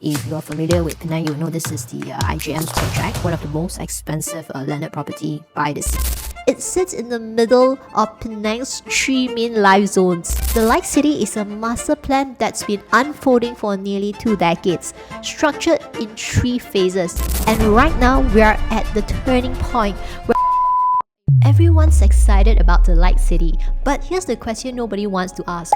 If you're familiar with Penang, you'll know this is the IJM project, one of the most expensive landed property by the sea. It sits in the middle of Penang's three main life zones. The Light City is a master plan that's been unfolding for nearly 2 decades, structured in 3 phases. And right now, we are at the turning point where everyone's excited about the Light City. But here's the question nobody wants to ask.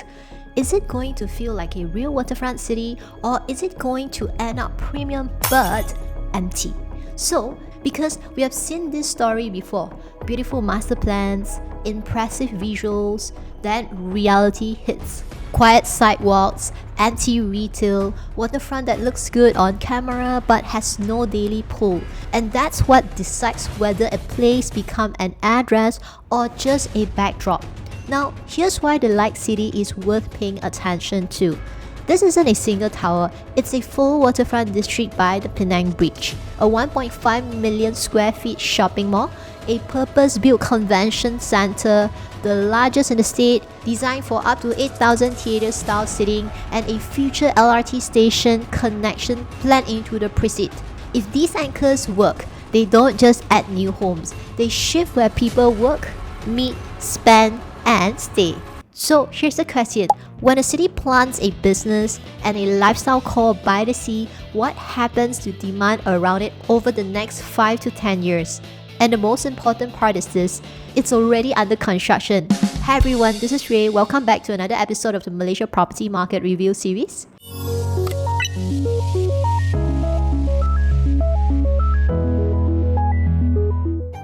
Is it going to feel like a real waterfront city, or is it going to end up premium but empty? So, because we have seen this story before, beautiful master plans, impressive visuals, then reality hits. Quiet sidewalks, anti-retail, waterfront that looks good on camera but has no daily pull. And that's what decides whether a place becomes an address or just a backdrop. Now, here's why the Light City is worth paying attention to. This isn't a single tower, it's a full waterfront district by the Penang Bridge, a 1.5 million square feet shopping mall, a purpose-built convention center, the largest in the state, designed for up to 8,000 theatre-style seating, and a future LRT station connection planned into the precinct. If these anchors work, they don't just add new homes, they shift where people work, meet, spend, and stay. So here's the question. When a city plants a business and a lifestyle core by the sea, what happens to demand around it over the next 5 to 10 years? And the most important part is this, it's already under construction. Hi everyone, this is Ray. Welcome back to another episode of the Malaysia Property Market Review series.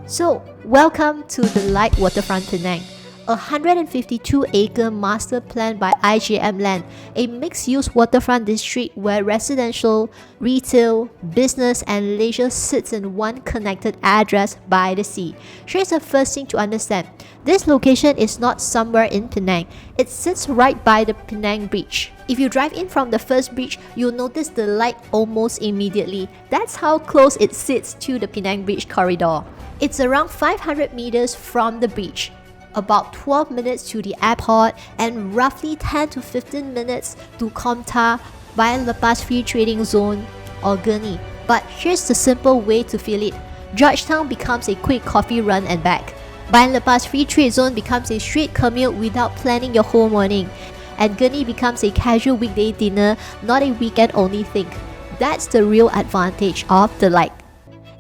So, welcome to the Light Waterfront Penang. A 152-acre master plan by IJM Land, a mixed-use waterfront district where residential, retail, business and leisure sits in one connected address by the sea. Here's the first thing to understand. This location is not somewhere in Penang. It sits right by the Penang Bridge. If you drive in from the first bridge, you'll notice the light almost immediately. That's how close it sits to the Penang Bridge corridor. It's around 500 meters from the bridge, about 12 minutes to the airport, and roughly 10 to 15 minutes to Komtar via Lepas Free Trading Zone or Gurney. But here's the simple way to feel it. Georgetown becomes a quick coffee run and back. Bayan Lepas Free Trade Zone becomes a straight commute without planning your whole morning. And Gurney becomes a casual weekday dinner, not a weekend-only thing. That's the real advantage of the Light.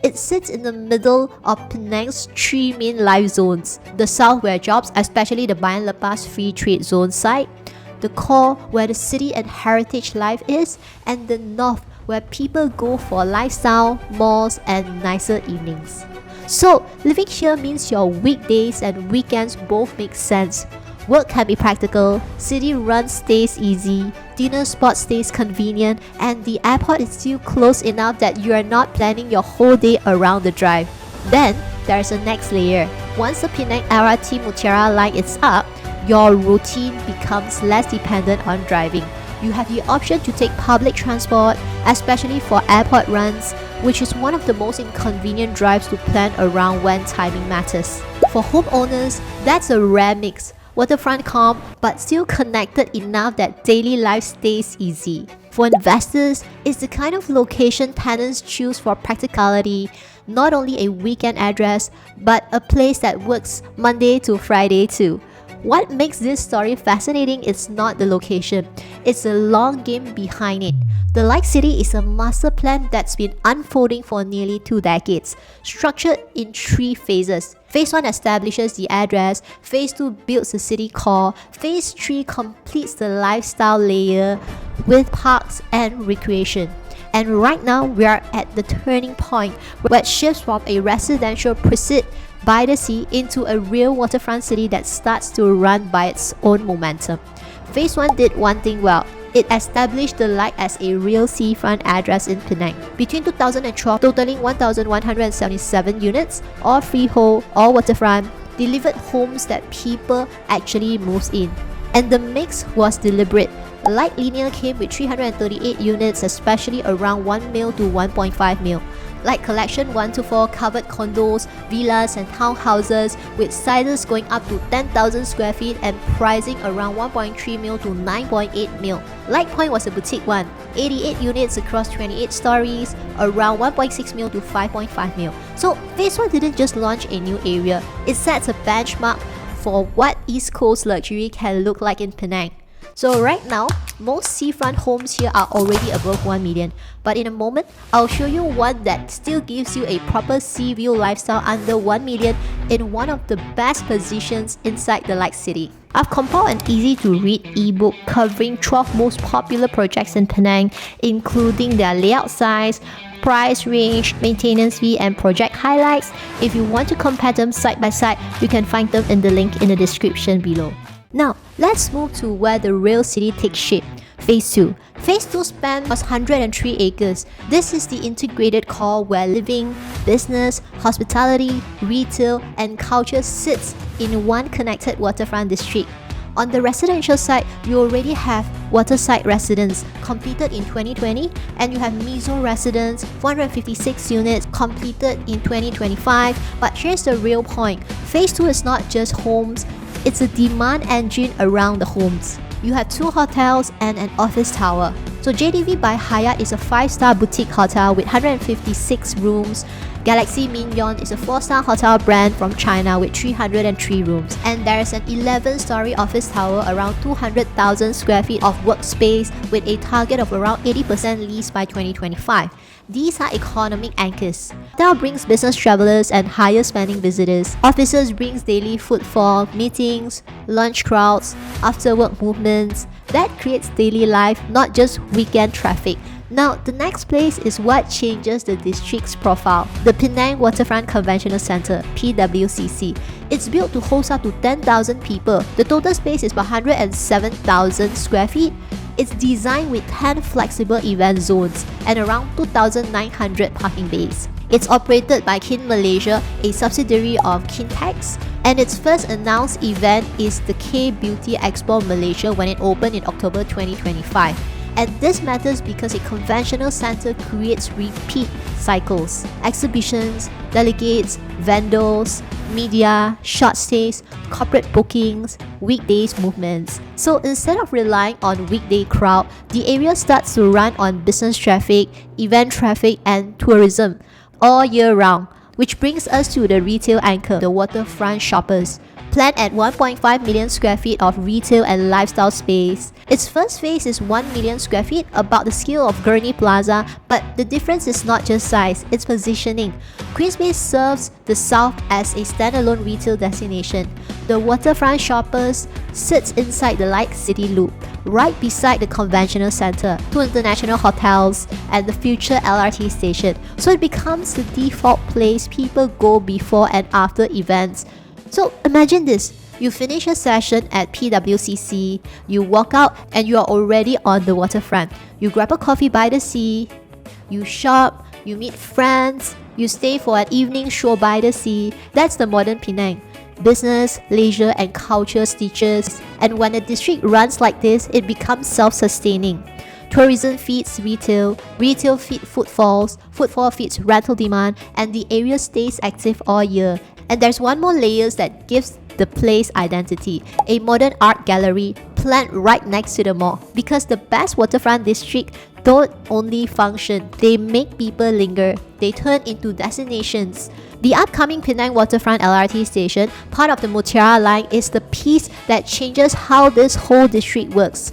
It sits in the middle of Penang's 3 main life zones. The south where jobs, especially the Bayan Lepas Free Trade Zone site, the core where the city and heritage life is, and the north where people go for lifestyle, malls and nicer evenings. So, living here means your weekdays and weekends both make sense. Work can be practical, city run stays easy, dinner spot stays convenient, and the airport is still close enough that you are not planning your whole day around the drive. Then, there's a next layer. Once the Penang LRT Mutiara line is up, your routine becomes less dependent on driving. You have the option to take public transport, especially for airport runs, which is one of the most inconvenient drives to plan around when timing matters. For homeowners, that's a rare mix. Waterfront calm, but still connected enough that daily life stays easy. For investors, it's the kind of location tenants choose for practicality, not only a weekend address, but a place that works Monday to Friday too. What makes this story fascinating is not the location, it's the long game behind it. The Light City is a master plan that's been unfolding for nearly 2 decades, structured in 3 phases. Phase 1 establishes the address, Phase 2 builds the city core, Phase 3 completes the lifestyle layer with parks and recreation. And right now, we are at the turning point where it shifts from a residential precinct by the sea into a real waterfront city that starts to run by its own momentum. Phase 1 did one thing well. It established the Light as a real seafront address in Penang. Between 2012, totaling 1,177 units, all freehold, all waterfront, delivered homes that people actually moves in. And the mix was deliberate. Light Linear came with 338 units, especially around 1 mil to 1.5 mil. like Collection 1 to 4 covered condos, villas and townhouses with sizes going up to 10,000 square feet and pricing around 1.3 mil to 9.8 mil. Light Point was a boutique one, 88 units across 28 stories, around 1.6 mil to 5.5 mil. So Phase 1 didn't just launch a new area, it sets a benchmark for what East Coast luxury can look like in Penang. So right now, most seafront homes here are already above 1 million, but in a moment, I'll show you one that still gives you a proper sea view lifestyle under 1 million in one of the best positions inside the Light City. I've compiled an easy-to-read ebook covering 12 most popular projects in Penang, including their layout size, price range, maintenance fee, and project highlights. If you want to compare them side by side, you can find them in the link in the description below. Now, let's move to where the real city takes shape. Phase 2. Phase 2 spans 103 acres. This is the integrated core where living, business, hospitality, retail, and culture sits in one connected waterfront district. On the residential side, you already have Waterside Residence, completed in 2020, and you have Mizo Residence, 456 units, completed in 2025. But here's the real point. Phase 2 is not just homes, it's a demand engine around the homes. You have 2 hotels and an office tower. So JDV by Hyatt is a 5-star boutique hotel with 156 rooms. Galaxy Mignon is a 4-star hotel brand from China with 303 rooms. And there is an 11-story office tower around 200,000 square feet of workspace with a target of around 80% leased by 2025. These are economic anchors. Hotel brings business travelers and higher spending visitors. Offices brings daily footfall, meetings, lunch crowds, after work movements. That creates daily life, not just weekend traffic. Now, the next place is what changes the district's profile. The Penang Waterfront Conventional Centre, PWCC. It's built to host up to 10,000 people. The total space is 107,000 square feet. It's designed with 10 flexible event zones and around 2,900 parking bays. It's operated by Kin Malaysia, a subsidiary of Kintex, and its first announced event is the K-Beauty Expo Malaysia when it opened in October 2025. And this matters because a conventional center creates repeat cycles. Exhibitions, delegates, vendors, media, short stays, corporate bookings, weekdays movements. So instead of relying on weekday crowd, the area starts to run on business traffic, event traffic, and tourism all year round. Which brings us to the retail anchor, the Waterfront Shoppers. Planned at 1.5 million square feet of retail and lifestyle space. Its first phase is 1 million square feet, about the scale of Gurney Plaza, but the difference is not just size, it's positioning. Queens Bay serves the south as a standalone retail destination. The Waterfront Shoppers sits inside the Light City Loop, right beside the conventional center, 2 international hotels, and the future LRT station. So it becomes the default place people go before and after events. So imagine this, you finish a session at PWCC, you walk out and you are already on the waterfront. You grab a coffee by the sea, you shop, you meet friends, you stay for an evening show by the sea. That's the modern Penang. Business, leisure and culture stitches. And when a district runs like this, it becomes self-sustaining. Tourism feeds retail, retail feeds footfalls, footfall feeds rental demand, and the area stays active all year. And there's one more layer that gives the place identity, a modern art gallery planned right next to the mall. Because the best waterfront district don't only function, they make people linger, they turn into destinations. The upcoming Penang Waterfront LRT station, part of the Mutiara line, is the piece that changes how this whole district works.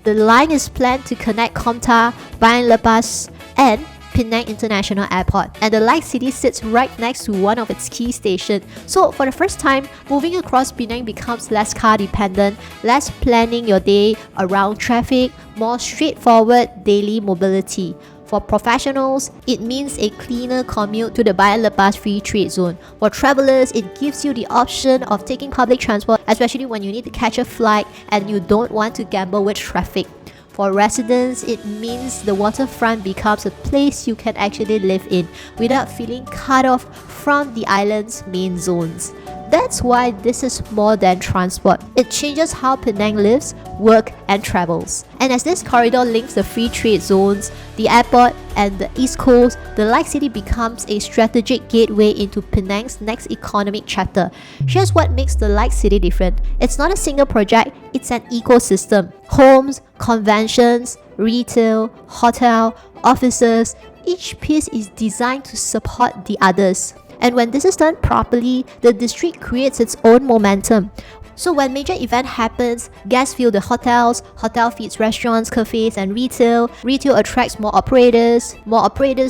The line is planned to connect Komtar, Bayan Lepas, and Penang International Airport, and the Light City sits right next to one of its key stations. So for the first time, moving across Penang becomes less car dependent, less planning your day around traffic, more straightforward daily mobility. For professionals, it means a cleaner commute to the Bayan Lepas Free Trade Zone. For travelers, it gives you the option of taking public transport, especially when you need to catch a flight and you don't want to gamble with traffic. For residents, it means the waterfront becomes a place you can actually live in without feeling cut off from the island's main zones. That's why this is more than transport. It changes how Penang lives, work and travels. And as this corridor links the free trade zones, the airport and the East Coast, the Light City becomes a strategic gateway into Penang's next economic chapter. Here's what makes the Light City different. It's not a single project, it's an ecosystem. Homes, conventions, retail, hotel, offices, each piece is designed to support the others. And when this is done properly, the district creates its own momentum. So when major event happens, guests fill the hotels, hotel feeds restaurants, cafes and retail attracts more operators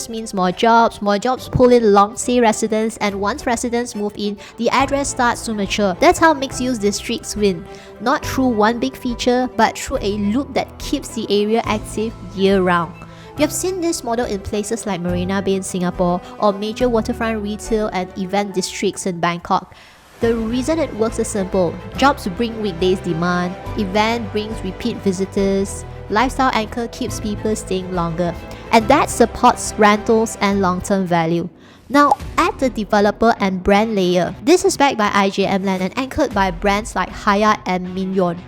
means more jobs pull in long-stay residents, and once residents move in, the address starts to mature. That's how mixed-use districts win. Not through one big feature, but through a loop that keeps the area active year-round. We have seen this model in places like Marina Bay in Singapore or major waterfront retail and event districts in Bangkok. The reason it works is simple. Jobs bring weekdays demand, event brings repeat visitors, lifestyle anchor keeps people staying longer, and that supports rentals and long-term value. Now, at the developer and brand layer, this is backed by IJM land and anchored by brands like Hyatt and Mariott.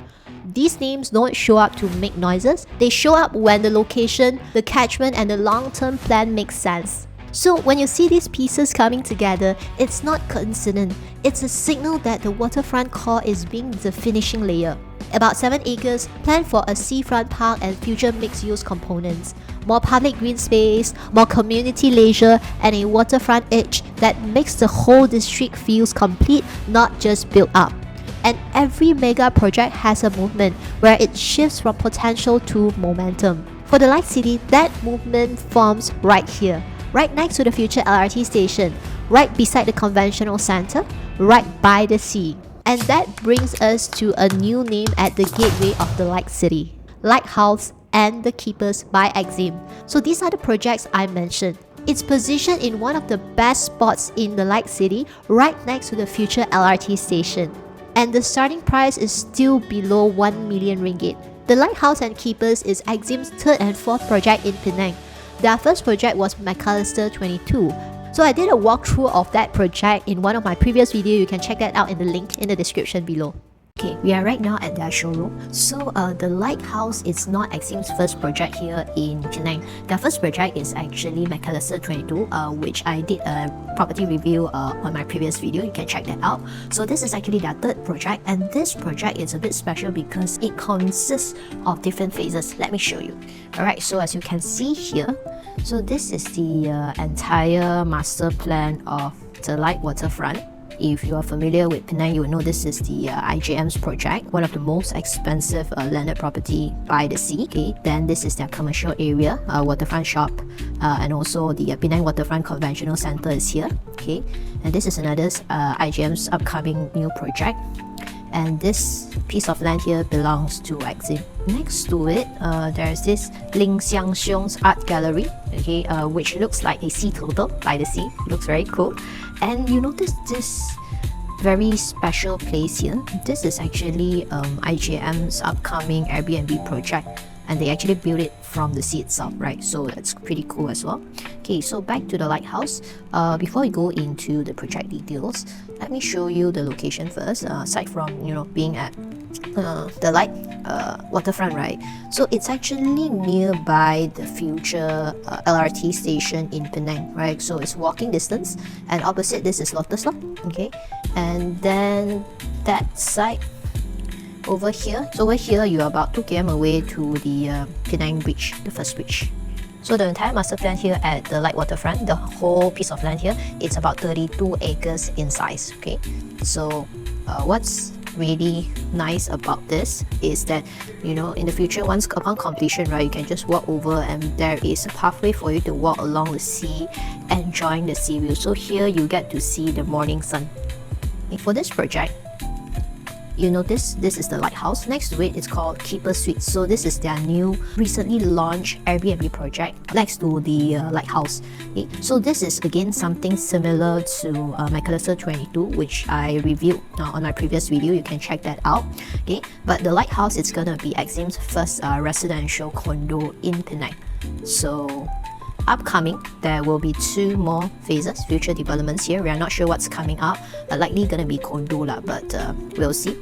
These names don't show up to make noises, they show up when the location, the catchment and the long-term plan makes sense. So when you see these pieces coming together, it's not coincident, it's a signal that the waterfront core is being the finishing layer. About 7 acres, planned for a seafront park and future mixed-use components. More public green space, more community leisure, and a waterfront edge that makes the whole district feels complete, not just built up. And every mega project has a movement where it shifts from potential to momentum. For the Light City, that movement forms right here, right next to the future LRT station, right beside the conventional center, right by the sea. And that brings us to a new name at the gateway of the Light City, Lighthauz and Keeperz by EXIM. So these are the projects I mentioned. It's positioned in one of the best spots in the Light City, right next to the future LRT station. And the starting price is still below 1 million ringgit. The Lighthauz and Keeperz is EXIM's third and fourth project in Penang. Their first project was Macalister 22. So I did a walkthrough of that project in one of my previous videos. You can check that out in the link in the description below. Okay, we are right now at their showroom. So the Lighthauz is not EXIM's first project here in Penang. Their first project is actually Macalister 22, which I did a property review on my previous video. You can check that out. So this is actually their third project, and this project is a bit special because it consists of different phases. Let me show you. Alright, so as you can see here, so this is the entire master plan of the Light Waterfront. If you are familiar with Penang, you will know this is the IJM's project, one of the most expensive landed property by the sea. Okay, then this is their commercial area, waterfront shop, and also the Penang Waterfront Conventional Center is here. Okay, and this is another IJM's upcoming new project. And this piece of land here belongs to EXIM. Next to it, there's this Ling Xiang Xiong's art gallery, okay, which looks like a sea turtle by the sea. Looks very cool. And you notice this very special place here. This is actually IJM's upcoming Airbnb project, and they actually built it from the sea itself, right? So that's pretty cool as well. Okay, so back to the Lighthauz. Before we go into the project details, let me show you the location first. Aside from being at the Light waterfront, right? So it's actually nearby the future LRT station in Penang, right? So it's walking distance, and opposite this is Lotus Lot. Okay, and then that side over here, so over here you're about 2 km away to the Penang Bridge, the first bridge. So the entire master plan here at the Light Waterfront, the whole piece of land here, it's about 32 acres in size. Okay, so what's really nice about this is that in the future, once upon completion, right, you can just walk over and there is a pathway for you to walk along the sea, enjoying the sea view. So here you get to see the morning sun. For this project, you notice this is the Lighthauz. Next to it, it's called Keeperz Suites. So this is their new, recently launched Airbnb project next to the Lighthauz. Okay. So this is again something similar to Macalister 22, which I reviewed on my previous video. You can check that out. Okay, but the Lighthauz is gonna be EXIM's first residential condo in Penang. So upcoming, there will be 2 more phases, future developments here. We are not sure what's coming up, likely gonna be condo lah, but we'll see.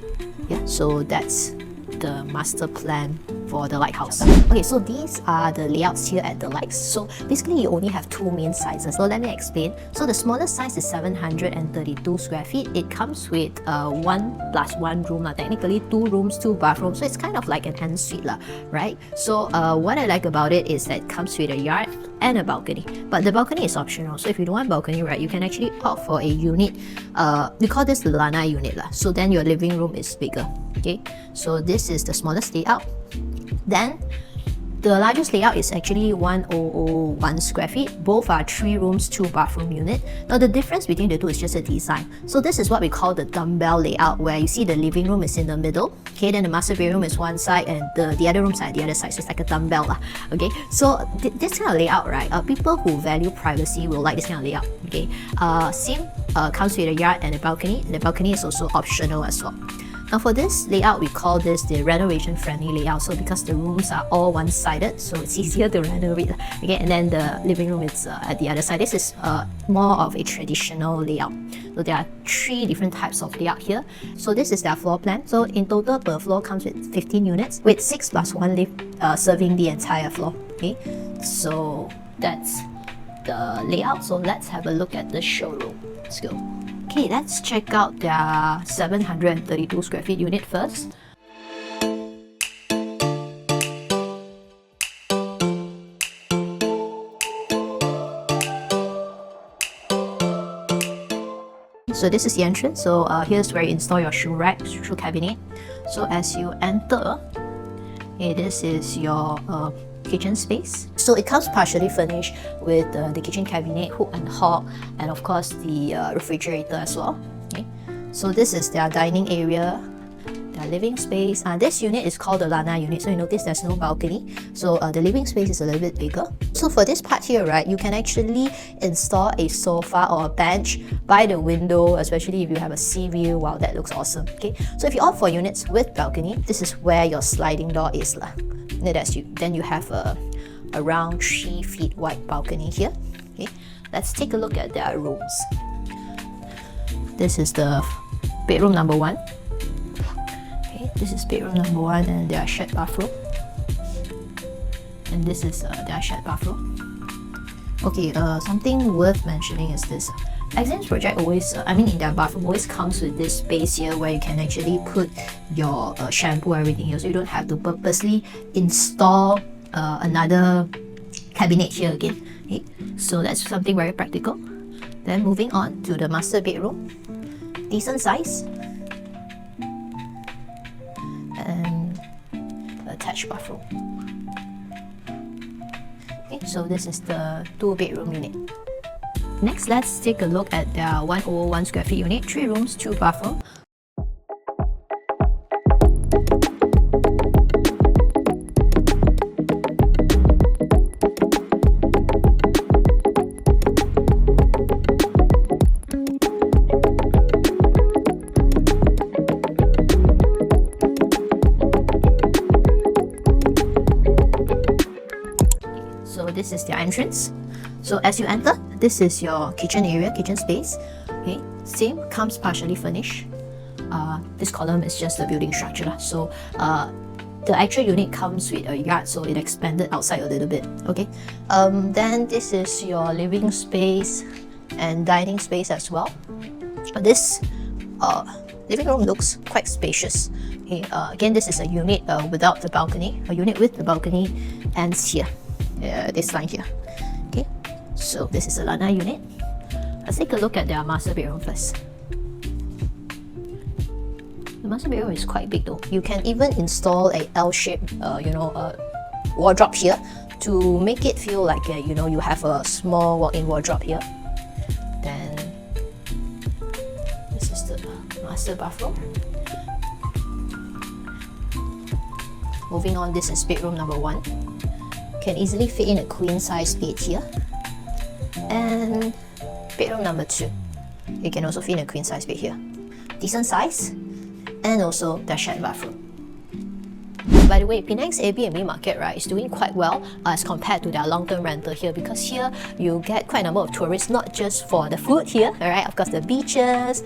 Yeah, so that's the master plan for the lighthouse. Okay, so these are the layouts here at the lights. So basically you only have 2 main sizes. So let me explain. So the smallest size is 732 square feet. It comes with 1+1 room lah. Technically 2 rooms, 2 bathrooms. So it's kind of like an ensuite lah, right? So what I like about it is that it comes with a yard and a balcony. But the balcony is optional. So if you don't want balcony, right, you can actually opt for a unit. We call this the Lana unit lah. So then your living room is bigger. Okay, so this is the smallest layout. Then the largest layout is actually 1001 square feet. Both are 3 rooms, 2 bathroom unit. Now the difference between the two is just a design. So this is what we call the dumbbell layout, where you see the living room is in the middle. Okay, then the master bedroom is one side and the other rooms are at the other side. So it's like a dumbbell lah. Okay, so this kind of layout, right? People who value privacy will like this kind of layout. Okay, same comes with a yard and a balcony. And the balcony is also optional as well. Now for this layout, we call this the renovation friendly layout. So because the rooms are all one-sided, so it's easier to renovate. Okay, and then the living room is at the other side. This is more of a traditional layout. So there are 3 different types of layout here. So this is their floor plan. So in total per floor comes with 15 units with 6+1 lift serving the entire floor. Okay, so that's the layout. So let's have a look at the showroom. Let's go. Okay, let's check out their 732 square feet unit first. So this is the entrance. So here's where you install your shoe rack, shoe cabinet. So as you enter, okay, this is your kitchen space. So it comes partially furnished with the kitchen cabinet, hook and hob, and of course the refrigerator as well. Okay, so this is their dining area, their living space. This unit is called the Lana unit. So you notice there's no balcony. So the living space is a little bit bigger. So for this part here, right, you can actually install a sofa or a bench by the window, especially if you have a sea view. Wow, that looks awesome. Okay, so if you opt for units with balcony, this is where your sliding door is lah. Then you have a around 3 feet wide balcony here. Okay, let's take a look at their rooms. This is the bedroom number 1. Okay, this is bedroom number 1 and their shared bathroom. And this is their shared bathroom. Okay, something worth mentioning is this. IJM's project always, in their bathroom always comes with this space here where you can actually put your shampoo, everything here, so you don't have to purposely install another cabinet here again. Okay, so that's something very practical. Then moving on to the master bedroom, decent size and attached bathroom. Okay, so this is the 2-bedroom unit. Next, let's take a look at their 1001 square feet unit, 3 rooms, 2 bathrooms. So this is their entrance. So as you enter, this is your kitchen area, kitchen space. Okay, same, comes partially furnished. This column is just the building structure. So the actual unit comes with a yard, so it expanded outside a little bit. Okay, then this is your living space and dining space as well. This living room looks quite spacious. Okay, again, this is a unit without the balcony. A unit with the balcony ends here, this line here. Okay, so this is a Lana unit. Let's take a look at their master bedroom first. The master bedroom is quite big though. You can even install a L-shaped, wardrobe here to make it feel like you have a small walk-in wardrobe here. Then this is the master bathroom. Moving on, this is bedroom number 1. Can easily fit in a queen-size bed here. And bedroom number 2. You can also fit in a queen-size bed here. Decent size. And also the shared bathroom. By the way, Penang's Airbnb market, right, is doing quite well as compared to their long-term rental here, because here you get quite a number of tourists, not just for the food here, alright, of course the beaches.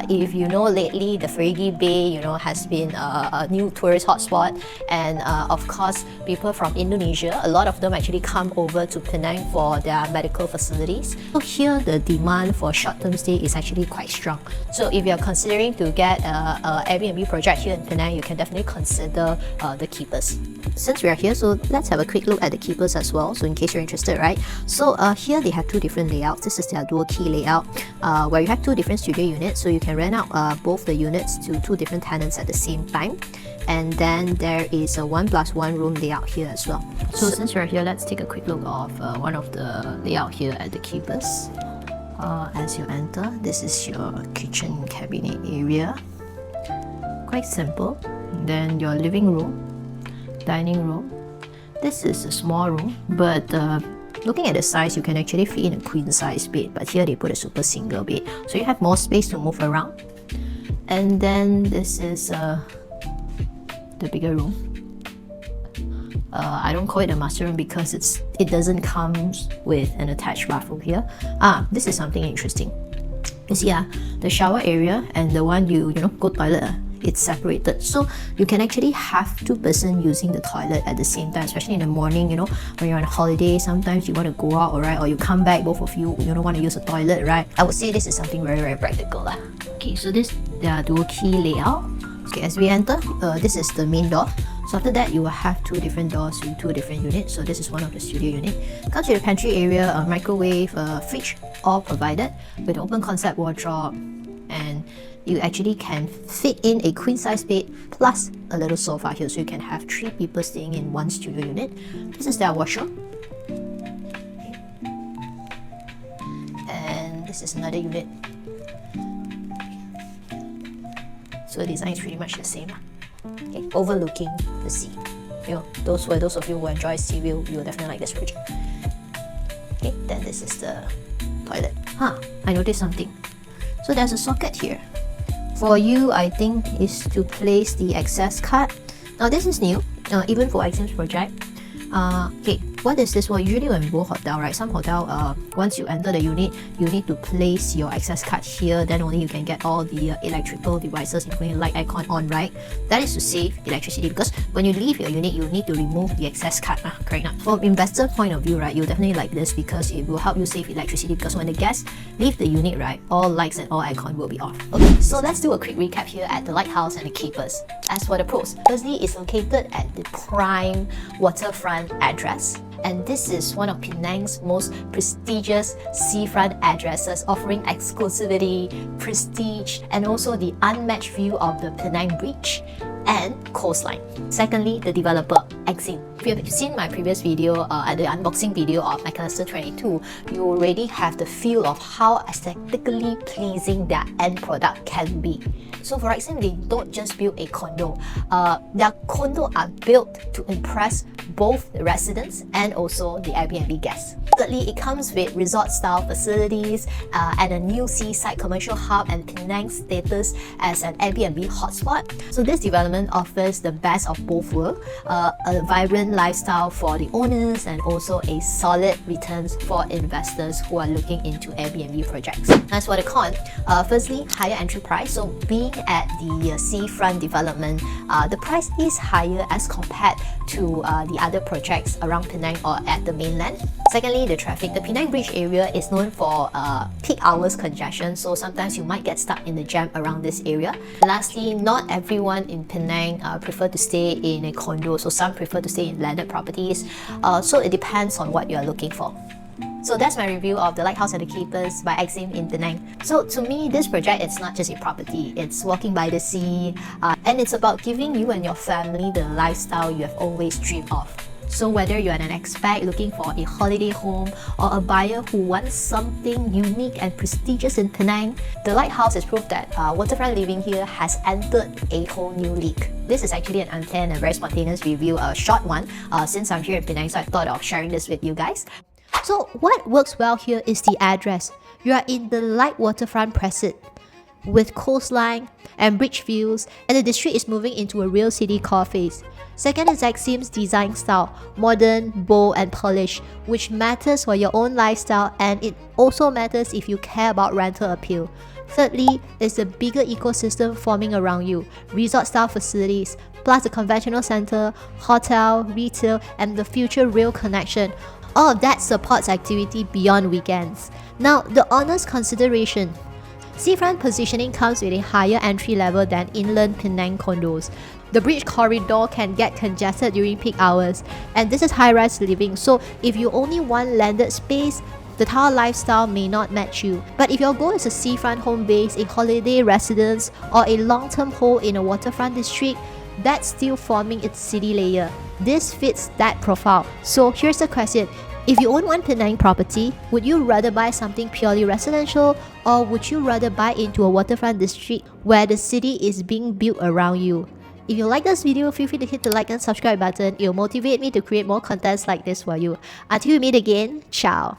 If you know, lately the Gurney Bay, you know, has been a new tourist hotspot, and of course people from Indonesia, a lot of them actually come over to Penang for their medical facilities. So here the demand for short-term stay is actually quite strong. So if you're considering to get a Airbnb project here in Penang, you can definitely consider the Keeperz. Since we are here, so let's have a quick look at the Keeperz as well, so in case you're interested, right? So here they have two different layouts. This is their dual key layout, where you have two different studio units, so you can rent out both the units to two different tenants at the same time. And then there is a 1+1 room layout here as well. So since we're here, let's take a quick look of one of the layout here at the Keeperz. As you enter, this is your kitchen cabinet area. Quite simple. And then your living room, dining room. This is a small room, but looking at the size, you can actually fit in a queen size bed, but here they put a super single bed, so you have more space to move around. And then this is the bigger room. I don't call it a master room because it doesn't come with an attached bathroom here. This is something interesting. You see, the shower area and the one you go toilet, it's separated, so you can actually have two person using the toilet at the same time, especially in the morning, when you're on holiday. Sometimes you want to go out, right, or you come back, both of you don't want to use a toilet, right? I would say this is something very, very practical. Okay, so this the dual key layout. Okay, as we enter, this is the main door. So after that, you will have two different doors with two different units. So this is one of the studio unit. Comes with a pantry area, a microwave, a fridge, all provided with an open concept wardrobe, and you actually can fit in a queen size bed plus a little sofa here, so you can have 3 people staying in one studio unit. This is their washroom, and this is another unit. So the design is pretty much the same. Okay, overlooking the sea. Those of you who enjoy sea view, you will definitely like this project. Okay, then this is the toilet. I noticed something. So there's a socket here. For you, I think, is to place the access card. Now this is new, even for IJM's project. Okay, what is this? Well, usually when we go hotel, right, some hotel, once you enter the unit, you need to place your access card here, then only you can get all the electrical devices, including light icon on, right? That is to save electricity, because when you leave your unit, you need to remove the access card, correct? From investor point of view, right, you'll definitely like this because it will help you save electricity, because when the guests leave the unit, right, all lights and all icon will be off. Okay, so let's do a quick recap here at the Lighthauz and the Keeperz. As for the pros, firstly, it's located at the prime waterfront address. And this is one of Penang's most prestigious seafront addresses, offering exclusivity, prestige, and also the unmatched view of the Penang Bridge and coastline. Secondly, the developer, IJM. If you have seen my previous video, the unboxing video of McAllister 22, you already have the feel of how aesthetically pleasing their end product can be. So for IJM, they don't just build a condo. Their condo are built to impress both the residents and also the Airbnb guests. Thirdly, it comes with resort-style facilities and a new seaside commercial hub, and Penang's status as an Airbnb hotspot. So this development offers the best of both worlds, a vibrant lifestyle for the owners and also a solid returns for investors who are looking into Airbnb projects. As for the con, firstly, higher entry price. So being at the seafront development, the price is higher as compared to the other projects around Penang or at the mainland. Secondly, the traffic. The Penang Bridge area is known for peak hours congestion, so sometimes you might get stuck in the jam around this area. Lastly, not everyone in Penang prefer to stay in a condo, so some prefer to stay in landed properties. So it depends on what you are looking for. So that's my review of the Lighthauz and the Keeperz by IJM in Penang. So to me, this project, it's not just a property, it's walking by the sea, and it's about giving you and your family the lifestyle you have always dreamed of. So whether you're an expat looking for a holiday home or a buyer who wants something unique and prestigious in Penang, the Lighthauz has proved that waterfront living here has entered a whole new league. This is actually an unplanned and very spontaneous review, a short one, since I'm here in Penang, so I thought of sharing this with you guys. So what works well here is the address. You are in the light waterfront precinct. with coastline and bridge views, and the district is moving into a real city core phase. Second is Exim's design style, modern, bold and polished, which matters for your own lifestyle, and it also matters if you care about rental appeal. Thirdly is the bigger ecosystem forming around you, resort-style facilities, plus the conventional center, hotel, retail, and the future rail connection. All of that supports activity beyond weekends. Now, the honest consideration. Seafront positioning comes with a higher entry level than inland Penang condos. The bridge corridor can get congested during peak hours, and this is high-rise living, so if you only want landed space, the tower lifestyle may not match you. But if your goal is a seafront home base, a holiday residence, or a long-term hold in a waterfront district, that's still forming its city layer. This fits that profile. So here's the question. If you own one Penang property, would you rather buy something purely residential, or would you rather buy into a waterfront district where the city is being built around you? If you like this video, feel free to hit the like and subscribe button. It will motivate me to create more contents like this for you. Until we meet again, ciao!